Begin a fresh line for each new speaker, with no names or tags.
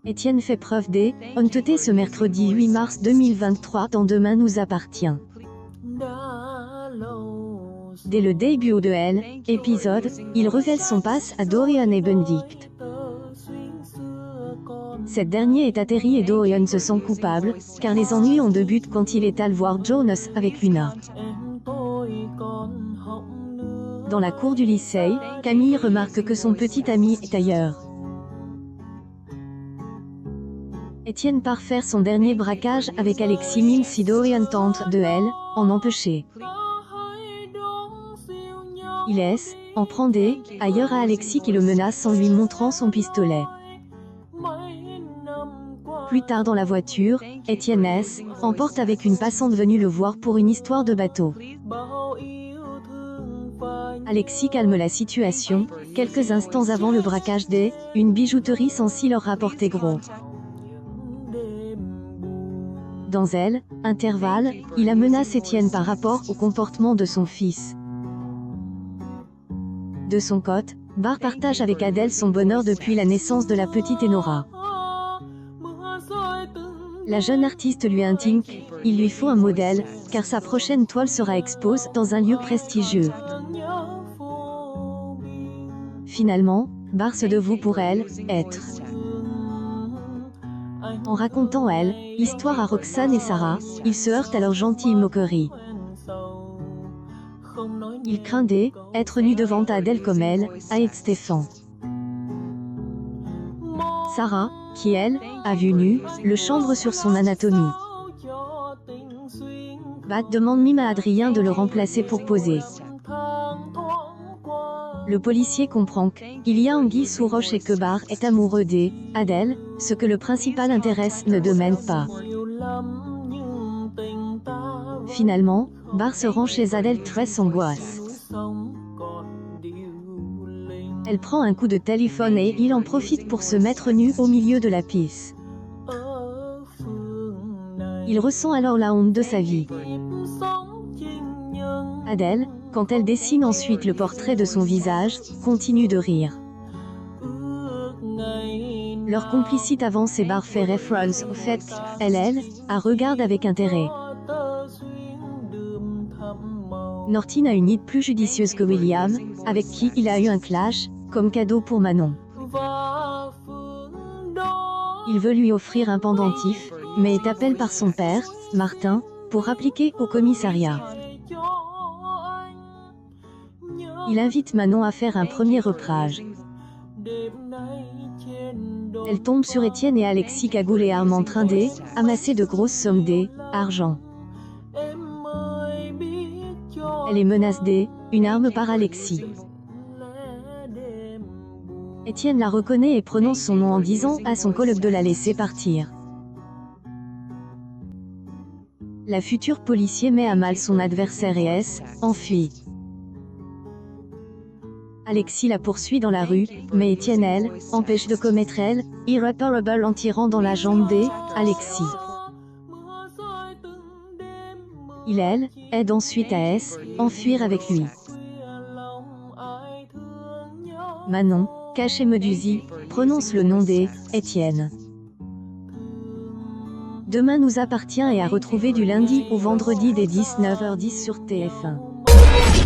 Étienne fait preuve d'honnêteté ce mercredi 8 mars 2023 dans Demain nous appartient. Dès le début de L, épisode, il révèle son passe à Dorian et Benedict. Cette dernière est atterrie et Dorian se sent coupable, car les ennuis ont débuté quand il est allé voir Jonas avec Luna. Dans la cour du lycée, Camille remarque que son petit ami est ailleurs. Étienne part faire son dernier braquage avec Alexis même si Dorian tente de en empêcher. Il laisse, en prend ailleurs à Alexis qui le menace en lui montrant son pistolet. Plus tard dans la voiture, Étienne emporte avec une passante venue le voir pour une histoire de bateau. Alexis calme la situation, quelques instants avant le braquage une bijouterie censée leur rapporter gros. Dans elle, intervalle, il menace Étienne par rapport au comportement de son fils. De son côté, Bar partage avec Adèle son bonheur depuis la naissance de la petite Enora. La jeune artiste lui intime qu'il lui faut un modèle, car sa prochaine toile sera exposée dans un lieu prestigieux. Finalement, Bar se dévoue pour elle, être. En racontant l'histoire à Roxane et Sarah, il se heurte à leur gentille moquerie. Il craint d'être nu devant Adèle comme elle, à Stéphane. Sarah, qui elle, a vu nu, le chambre sur son anatomie. Bat demande même à Adrien de le remplacer pour poser. Le policier comprend qu'il y a anguille sous roche et que Bar est amoureux d'Adèle, ce que le principal intéresse ne demande pas. Finalement, Bar se rend chez Adèle très angoisse. Elle prend un coup de téléphone et il en profite pour se mettre nu au milieu de la piste. Il ressent alors la honte de sa vie. Adèle, quand elle dessine ensuite le portrait de son visage, continue de rire. Leur complicité avance et Bar fait référence au fait qu'elle regarde avec intérêt. Nortin a une idée plus judicieuse que William, avec qui il a eu un clash, comme cadeau pour Manon. Il veut lui offrir un pendentif, mais est appelé par son père, Martin, pour appliquer au commissariat. Il invite Manon à faire un premier repérage. Elle tombe sur Étienne et Alexis cagoule et arme en train d'amasser de grosses sommes d'argent. Elle est menacée d'une arme par Alexis. Étienne la reconnaît et prononce son nom en disant à son collègue de la laisser partir. La future policier met à mal son adversaire et enfuit. Alexis la poursuit dans la rue, mais Étienne empêche de commettre irréparable en tirant dans la jambe d'Alexis. Il aide ensuite à enfuir avec lui. Manon, cachée Medusie, prononce le nom d'Étienne. Demain nous appartient et à retrouver du lundi au vendredi dès 19h10 sur TF1.